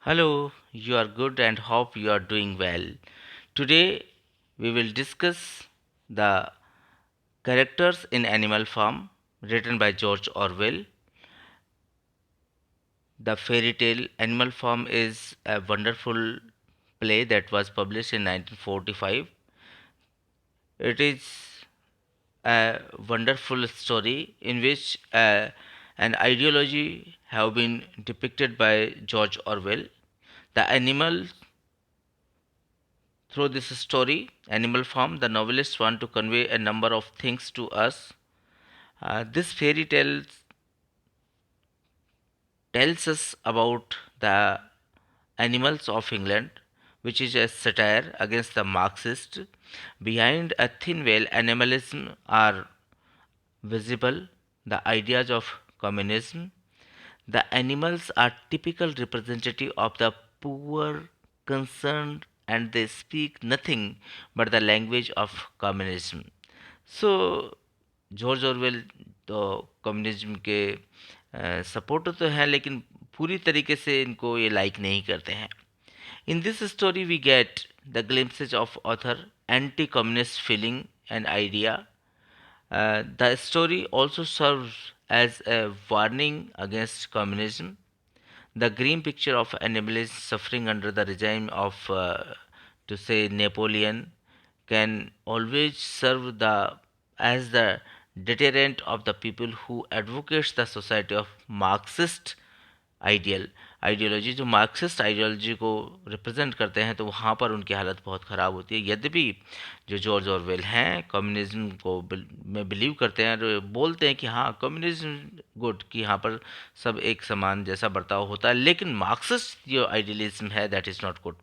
Hello, you are good and hope you are doing well. Today we will discuss the characters in Animal Farm written by George Orwell. The fairy tale Animal Farm is a wonderful play that was published in 1945. It is a wonderful story in which an ideology have been depicted by George Orwell. The animal Through this story, Animal Farm, the novelists want to convey a number of things to us. This fairy tale tells us about the animals of England, which is a satire against the Marxist. Behind a thin veil, animalism are visible, the ideas of communism. The animals are typical representative of the poor, concerned, and they speak nothing but the language of communism. So George Orwell तो communism के supporter तो हैं लेकिन पूरी तरीके से इनको ये लाइक नहीं करते हैं. In this story, we get the glimpses of author anti-communist feeling and idea. The story also serves as a warning against communism. The grim picture of animals suffering under the regime of, to say, Napoleon, can always serve the as the deterrent of the people who advocates the society of Marxist ideology जो Marxist ideology को represent करते हैं तो वहाँ पर उनकी हालत बहुत ख़राब होती है. यद्यपि जो जॉर्ज ऑरवेल हैं कम्युनिज्म को में बिलीव करते हैं और बोलते हैं कि हाँ कम्युनिज्म गुड कि यहाँ पर सब एक समान जैसा बर्ताव होता है, लेकिन मार्क्सिस्ट जो आइडियलिज्म है that is not good.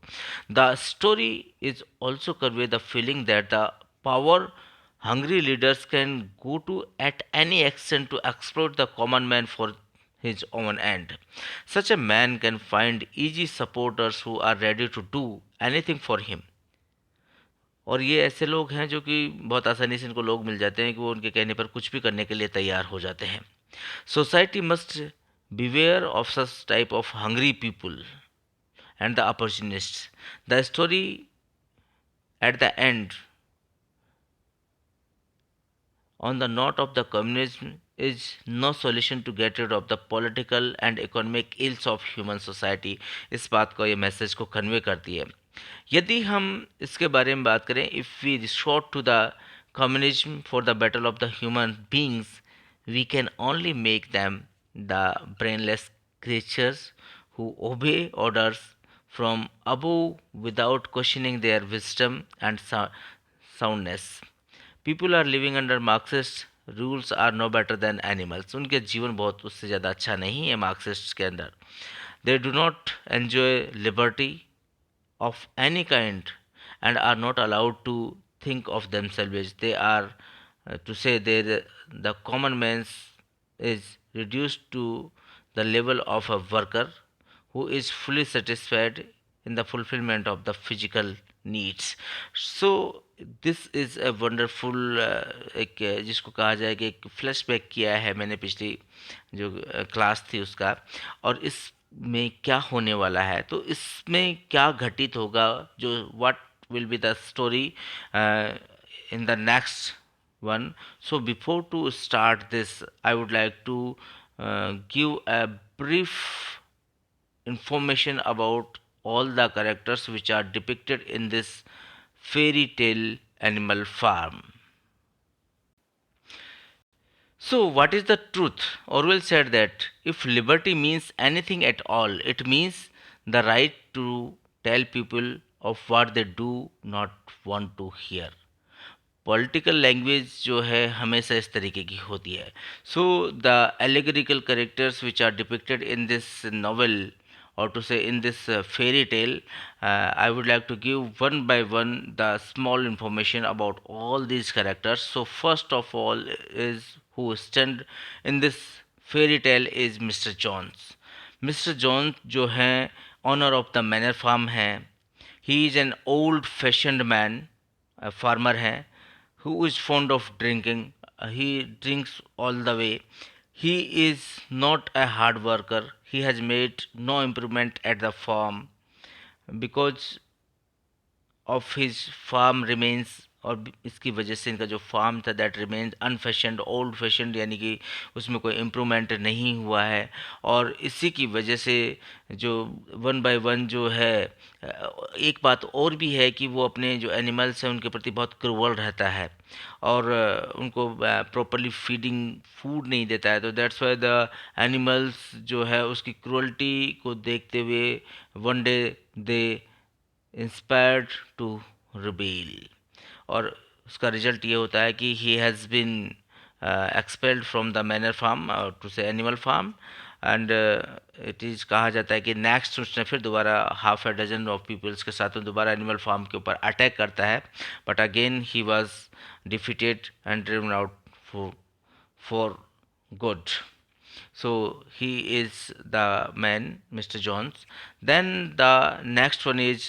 The story is also convey the feeling that the power hungry leaders can go to at any extent to exploit the common man for his own end. Such a man can find easy supporters who are ready to do anything for him. और ये ऐसे लोग हैं जो कि बहुत आसानी से इनको लोग मिल जाते हैं कि वो उनके कहने पर कुछ भी करने के लिए तैयार हो जाते हैं. Society must beware of such type of hungry people and the opportunists. The story at the end on the note of the communism is no solution to get rid of the political and economic ills of human society. इस बात को ये message को convey करती है. यदि हम इसके बारे में बात करें, if we resort to the communism for the battle of the human beings, we can only make them the brainless creatures who obey orders from above without questioning their wisdom and soundness. People are living under Marxist rules are no better than animals. उनके जीवन बहुत उससे ज़्यादा अच्छा नहीं है Marxist के अंदर. They do not enjoy liberty of any kind and are not allowed to think of themselves. They are, to say, the common man is reduced to the level of a worker who is fully satisfied in the fulfillment of the physical needs. So this is a wonderful, एक जिसको कहा जाए कि एक flashback किया है मैंने पिछली जो क्लास थी उसका, और इसमें क्या होने वाला है, तो इसमें क्या घटित होगा, जो what will be the story in the next one. So before to start this, I would like to give a brief information about all the characters which are depicted in this fairy tale Animal Farm. So, what is the truth? Orwell said that if liberty means anything at all, it means the right to tell people of what they do not want to hear. Political language जो है हमेशा इस तरीके की होती है. So the allegorical characters which are depicted in this novel, or to say in this fairy tale, I would like to give one by one the small information about all these characters. So first of all is who stand in this fairy tale is Mr. Jones. Mr. Jones जो है owner of the Manor Farm है. He is an old fashioned man, farmer है, who is fond of drinking. He drinks all the way. He is not a hard worker. he has made no improvement at the farm because of his farm remains, और इसकी वजह से इनका जो farm था that remains अनफैशन्ड old fashioned, यानी कि उसमें कोई इम्प्रूवमेंट नहीं हुआ है। और इसी की वजह से जो वन बाय वन जो है, एक बात और भी है कि वो अपने जो एनिमल्स हैं उनके प्रति बहुत क्रूअल रहता है और उनको प्रॉपरली फीडिंग फूड नहीं देता है। तो दैट्स वाई द एनिमल्स जो है उसकी क्रूअल्टी को देखते हुए one day they inspired to rebel, और उसका रिजल्ट ये होता है कि he has been expelled from the Manor Farm to say Animal Farm. And it is कहा जाता है कि नेक्स्ट उसने फिर दोबारा half a dozen of peoples के साथ में दोबारा एनिमल फार्म के ऊपर अटैक करता है, but again he was defeated and driven out for good. So he is the man, Mr. Jones. Then the next one is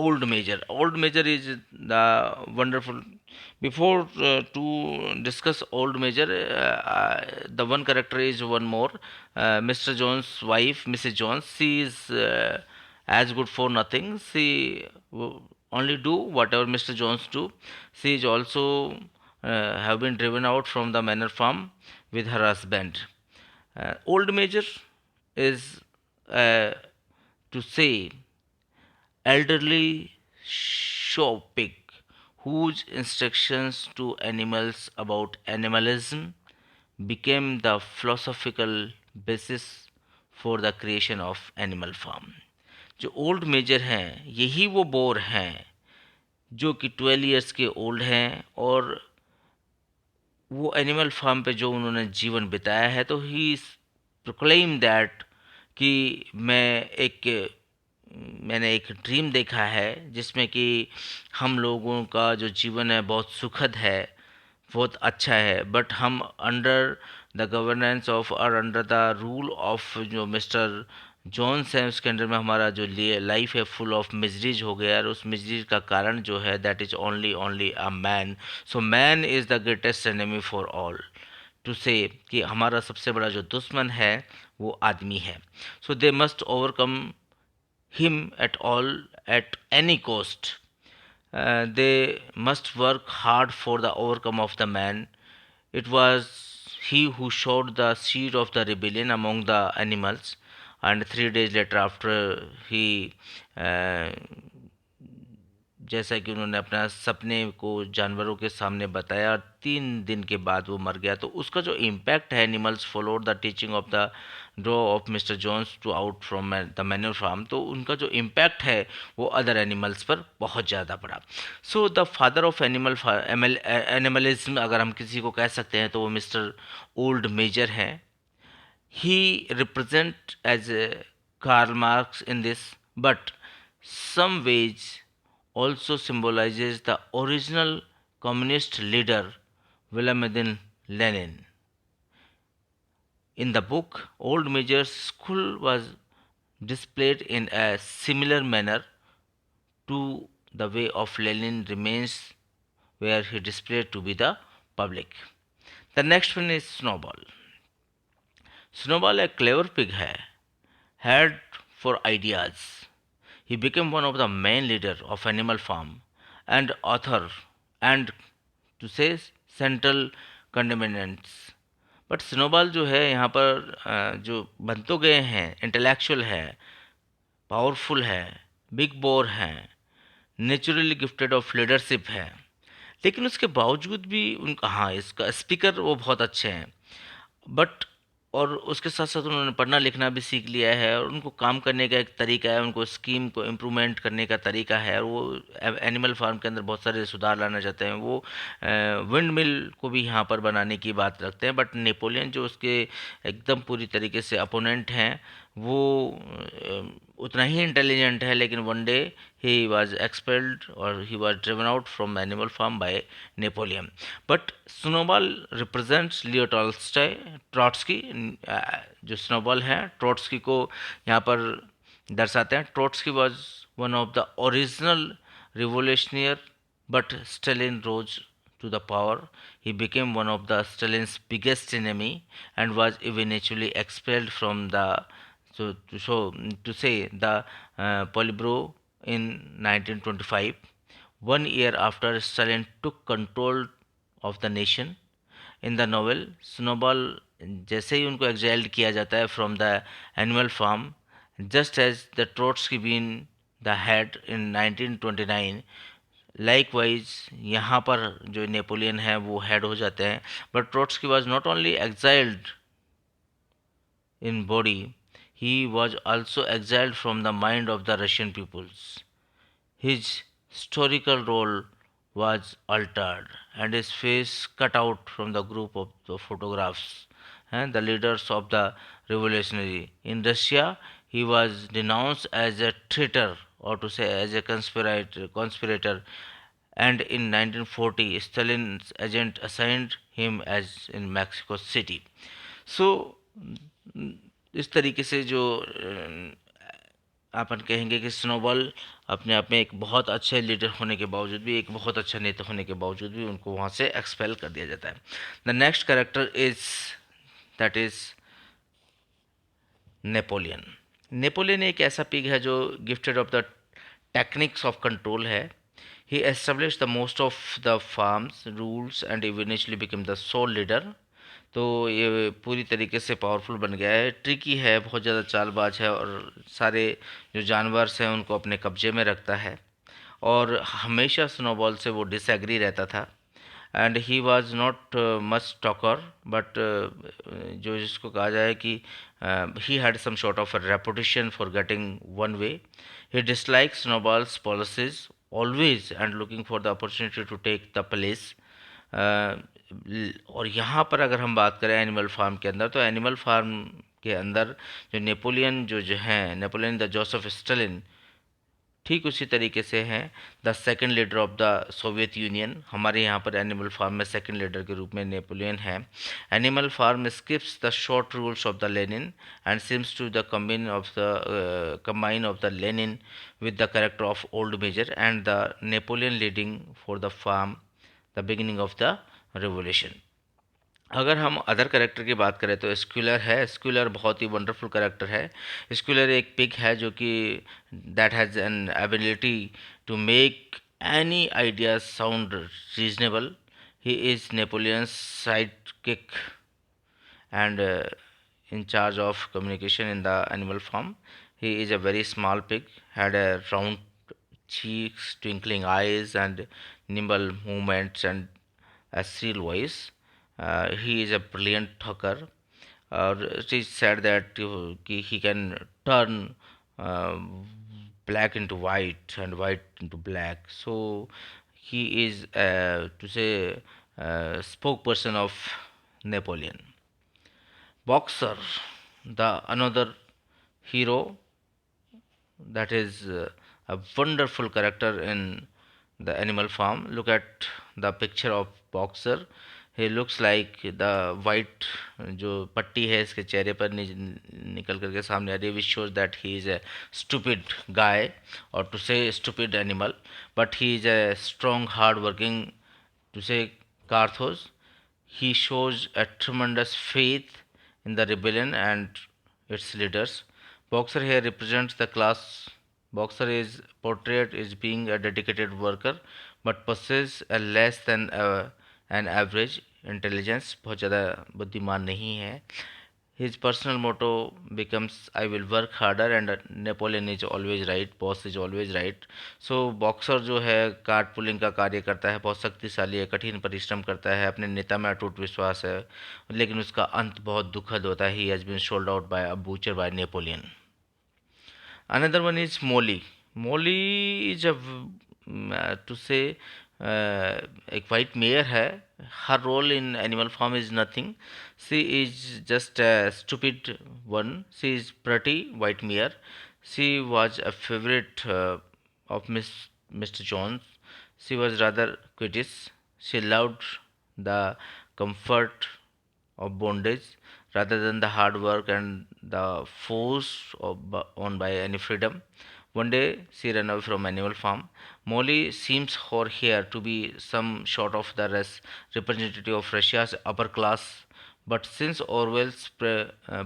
Old Major. Old Major is the wonderful. Before to discuss Old Major, the one character is one more, Mr. Jones' wife, Mrs. Jones. She is as good for nothing. She only do whatever Mr. Jones do. She is also have been driven out from the manor farm with her husband. Old Major is, uh, to say, elderly show pig whose instructions to animals about animalism became the philosophical basis for the creation of Animal Farm. जो old Major हैं यही वो bore हैं जो कि 12 years के old हैं, और वो एनिमल फार्म पे जो उन्होंने जीवन बिताया है, तो ही प्रोक्लेम दैट कि मैंने एक ड्रीम देखा है जिसमें कि हम लोगों का जो जीवन है बहुत सुखद है, बहुत अच्छा है, बट हम अंडर द गवर्नेंस ऑफ और अंडर द रूल ऑफ जो मिस्टर जॉन्स है उसके अंडर में हमारा जो लाइफ है फुल ऑफ मिजरीज हो गया, और उस मिजरीज का कारण जो है that is only only a man. So man is the greatest enemy for all, to say कि हमारा सबसे बड़ा जो दुश्मन है वो आदमी है। So they must overcome him at all at any cost. They must work hard for the overcome of the man. It was he who showed the seed of the rebellion among the animals, and 3 days later, after he uh, जैसा कि उन्होंने अपना सपने को जानवरों के सामने बताया और 3 दिन के बाद वो मर गया, तो उसका जो इम्पैक्ट है animals followed the teaching of the draw of Mr Jones to out from the manure farm, तो उनका जो इम्पैक्ट है वो अदर एनिमल्स पर बहुत ज़्यादा पड़ा। So the father of animalism अगर हम किसी को कह सकते हैं तो वो मिस्टर ओल्ड मेजर हैं। He represent as Karl Marx in this, but some ways also symbolizes the original communist leader Vladimir Lenin. In the book, Old Major's skull was displayed in a similar manner to the way of Lenin remains where he displayed to be the public. The next one is Snowball. Snowball a clever pig है, had for ideas. He became one of the main leader of Animal Farm and author and to say central codominants. But Snowball जो है यहाँ पर जो बन तो गए हैं, इंटेलेक्चुअल है, पावरफुल है, बिग बोर हैं, नेचुरली गिफ्टेड ऑफ लीडरशिप है, लेकिन उसके बावजूद भी उनका, हाँ, इसका स्पीकर वो बहुत अच्छे हैं, बट और उसके साथ साथ उन्होंने पढ़ना लिखना भी सीख लिया है और उनको काम करने का एक तरीका है, उनको स्कीम को इम्प्रूवमेंट करने का तरीका है, और वो एनिमल फार्म के अंदर बहुत सारे सुधार लाना चाहते हैं। वो विंड मिल को भी यहाँ पर बनाने की बात रखते हैं, बट नेपोलियन जो उसके एकदम पूरी तरीके से अपोनेंट हैं वो उतना ही इंटेलिजेंट है, लेकिन one day he was expelled और he was driven out from Animal Farm by Napoleon. But Snowball represents Leo Tolstoy Trotsky. जो स्नोबॉल है ट्रॉट्सकी को यहाँ पर दर्शाते हैं। Trotsky was one of the original revolutionary, but Stalin rose to the power. He became one of the Stalin's biggest enemy and was eventually expelled from the to say the Politburo in 1925, 1 year after Stalin took control of the nation. In the novel Snowball जैसे ही उनको exiled किया जाता है from the Animal Farm, just as the Trotsky been the head in 1929, likewise यहाँ पर जो Napoleon है वो हेड हो जाते हैं. But Trotsky was not only exiled in body, he was also exiled from the mind of the Russian peoples. His historical role was altered and his face cut out from the group of the photographs and the leaders of the revolutionary. In Russia, he was denounced as a traitor, or to say as a conspirator, and in 1940 Stalin's agent assigned him as in Mexico City. So इस तरीके से जो अपन कहेंगे कि snowball अपने आप में एक बहुत अच्छे लीडर होने के बावजूद भी, एक बहुत अच्छा नेता होने के बावजूद भी उनको वहाँ से एक्सपेल कर दिया जाता है. The next character is that is Napoleon. Napoleon एक ऐसा पिग है जो gifted of the techniques of control है. He establish the most of the farm's rules and eventually become the sole leader. तो ये पूरी तरीके से पावरफुल बन गया है, ट्रिकी है, बहुत ज़्यादा चालबाज है और सारे जो जानवर हैं उनको अपने कब्जे में रखता है. और हमेशा स्नोबॉल से वो डिसएग्री रहता था. And he was not much talker, but जो जिसको कहा जाए कि he had some sort of a reputation for getting one way. He dislike Snowball's policies always and looking for the opportunity to take the place. और यहाँ पर अगर हम बात करें एनिमल फार्म के अंदर, तो एनिमल फार्म के अंदर जो नेपोलियन जो हैं, नेपोलियन द जोसेफ स्टालिन, ठीक उसी तरीके से हैं the second leader of the Soviet Union. हमारे यहाँ पर एनिमल फार्म में सेकंड लीडर के रूप में नेपोलियन है. Animal Farm skips the short rules of the Lenin and seems to the combine of the Lenin with the character of old Major and the Napoleon leading for the farm the beginning of the revolution. अगर हम other character की बात करें तो स्क्यूलर है. स्क्यूलर बहुत ही wonderful character है. स्क्यूलर एक पिग है जो कि that has an ability to make any idea sound reasonable. He is Napoleon's sidekick and in charge of communication in the animal farm. He is a very small pig, had a round cheeks, twinkling eyes, and nimble movements and a shrill voice. He is a brilliant talker. It is said that he can turn uh, black into white and white into black. So he is to say spokesperson of Napoleon. Boxer, the another hero, that is a wonderful character in the animal farm. Look at the picture of Boxer. He looks like the white जो पट्टी है इसके चेहरे पर निकल करके सामने आ रही है, which shows that he is a stupid guy, or to say stupid animal, but he is a strong hard working, to say Carthos. He shows a tremendous faith in the rebellion and its leaders. Boxer here represents the class. Boxer is portrayed as being a dedicated worker, but possesses a less than an average intelligence. बहुत ज़्यादा बुद्धिमान नहीं है. His personal motto becomes I will work harder and Napoleon is always right, boss is always right. So boxer जो है card pulling का कार्य करता है, बहुत शक्तिशाली है, कठिन परिश्रम करता है, अपने नेता में अटूट विश्वास है, लेकिन उसका अंत बहुत दुखद होता है. He has been sold out by a butcher by Napoleon. Another one is Molly. Molly is a to say एक वाइट मेयर है. Her role in Animal Farm is nothing. She is just stupid one. She is pretty white mare. She was a favorite of Mr. Jones. She was rather quietish. She loved the comfort of bondage rather than the hard work and the force on by any freedom. One day she ran away from animal farm. Molly seems for here to be some sort of the representative of Russia's upper class, but since Orwell's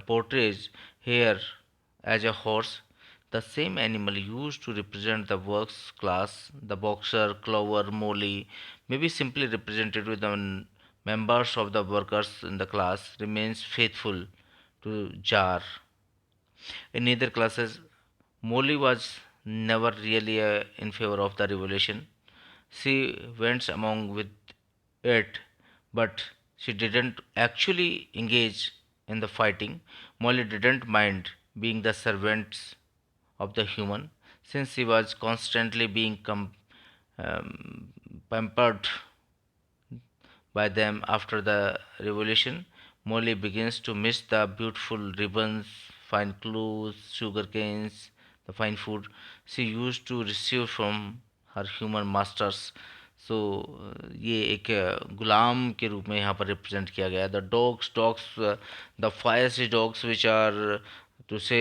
portrays here as a horse, the same animal used to represent the works class, the boxer, Clover, Molly, maybe simply represented with the members of the workers in the class, remains faithful to Jar. In neither classes, Molly was never really in favor of the revolution. She went along with it, but she didn't actually engage in the fighting. Molly didn't mind being the servant of the human, since she was constantly being um, pampered by them after the revolution. Molly begins to miss the beautiful ribbons, fine clothes, sugar canes, the fine food she used to receive from her human masters. सो ये एक गुलाम के रूप में यहाँ पर represent किया गया है the dogs the fierce dogs which are to say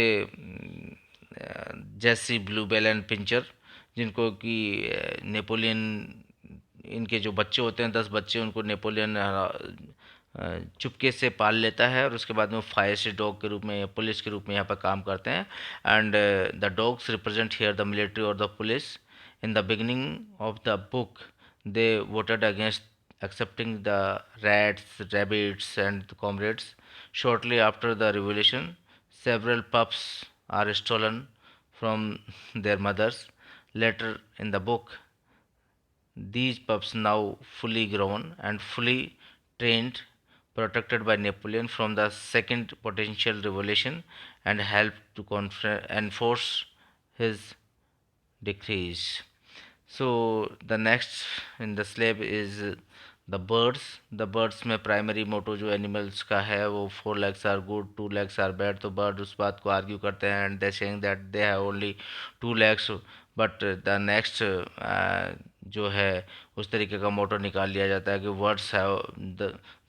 जैसी ब्लूबेल एंड पिंचर जिनको कि नेपोलियन इनके जो बच्चे होते हैं 10 बच्चे उनको नेपोलियन चुपके से पाल लेता है और उसके बाद में वो फायर से डॉग के रूप में या पुलिस के रूप में यहाँ पर काम करते हैं and the dogs represent here the military और the police in the beginning of the book they voted against accepting the rats, rabbits, and the comrades. Shortly after the revolution, several pups are stolen from their mothers. Later in the book, these pups, now fully grown and fully trained, protected by Napoleon from the second potential revolution and helped to enforce his decrees. So the next in the slab is the birds. The birds में primary motto जो animals का है वो 4 legs are good 2 legs are bad. तो bird उस बात को argue करते हैं and they saying that they have only 2 legs. But the next जो है उस तरीके का मोटो निकाल लिया जाता है कि words have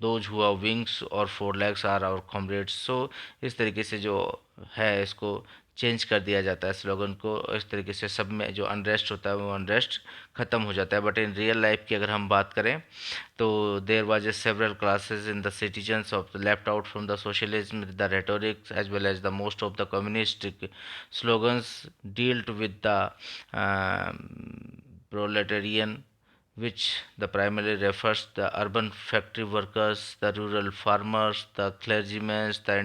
those who have wings और 4 legs आर आवर कॉमरेड्स. सो इस तरीके से जो है इसको चेंज कर दिया जाता है स्लोगन को. इस तरीके से सब में जो अनरेस्ट होता है वो अनरेस्ट ख़त्म हो जाता है. बट इन रियल लाइफ की अगर हम बात करें तो there was a several classes in the citizens of left out from the socialism the rhetorics as well as the most of the communistic slogans dealt with the proletarian, which the primarily refers the urban factory workers, the rural farmers, the clergymen, the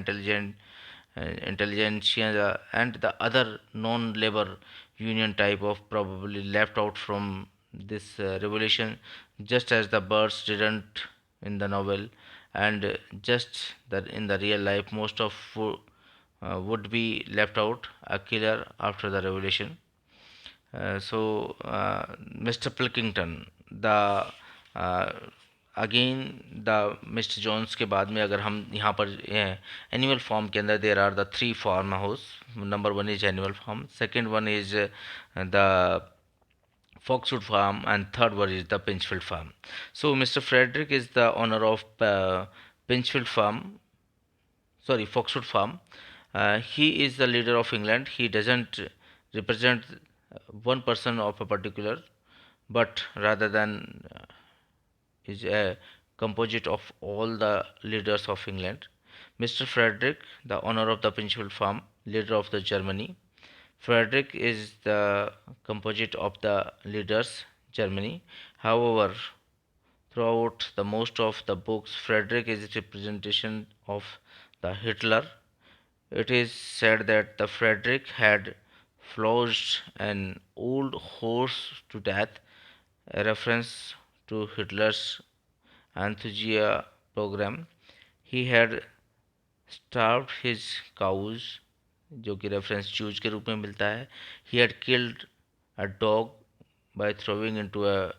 intelligentsia, and the other non-labor union type of probably left out from this revolution, just as the birds didn't in the novel, and just that in the real life most of would be left out a killer after the revolution. Mr. Pilkington, the uh, again the Mr Jones के बाद में अगर हम यहाँ पर Animal Farm के अंदर there are the 3 farm house. Number 1 is Animal Farm, second one is the Foxwood Farm, and third one is the Pinchfield Farm. So Mr. Frederick is the owner of Pinchfield Farm, sorry, Foxwood Farm. He is the leader of England. He doesn't represent one person of a particular, but rather than is a composite of all the leaders of England. Mr. Frederick, the owner of the Pinchfield Farm, leader of the Germany. Frederick is the composite of the leaders Germany. However, throughout the most of the books, Frederick is a representation of the Hitler. It is said that the Frederick had flogged an old horse to death, a reference to Hitler's Anthologia program. He had starved his cows, जो कि reference choose के रूप में मिलता है. He had killed a dog bye throwing into a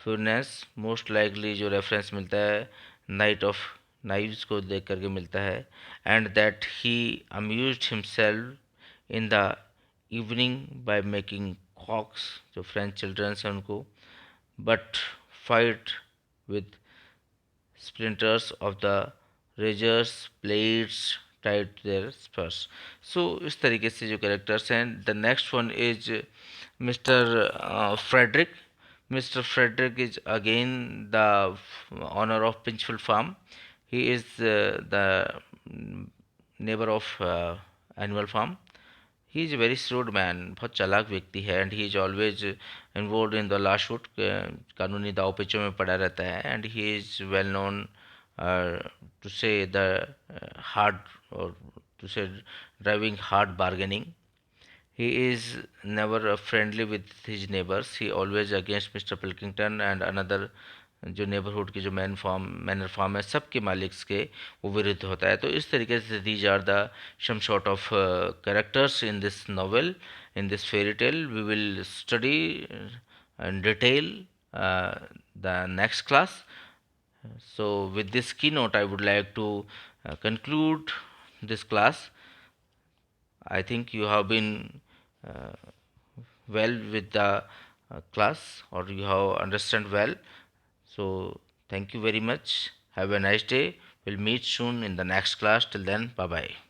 furnace, most likely जो reference मिलता है नाइट ऑफ नाइव्स को देख करके मिलता है. And that he amused himself in the evening by making cocks, जो फ्रेंच चिल्ड्रंस हैं उनको, but fight with splinters of the razors blades tied to their spurs. So इस तरीके से जो कैरेक्टर्स हैं. The next one is Mr Frederick. Mr. Frederick is again the owner of Pinchfield Farm. He is the neighbor of Animal Farm. He is very shrewd man, बहुत चालाक व्यक्ति है, and he is always involve in the lawsuit, कानूनी दांव में पड़ा रहता है, and he is well known to say the hard, और to say driving hard bargaining. He is never friendly with his neighbors. He always against Mr. Pilkington and another जो neighbourhood की जो मैनर फार्म है सबके मालिक के वो विरुद्ध होता है. तो इस तरीके से these are the some sort of characters in this novel, in this fairy tale. We will study in detail the next class. So with this keynote I would like to conclude this class. I think you have been uh, well with the class, or you have understand well. So thank you very much. Have a nice day. We'll meet soon in the next class. Till then, bye bye.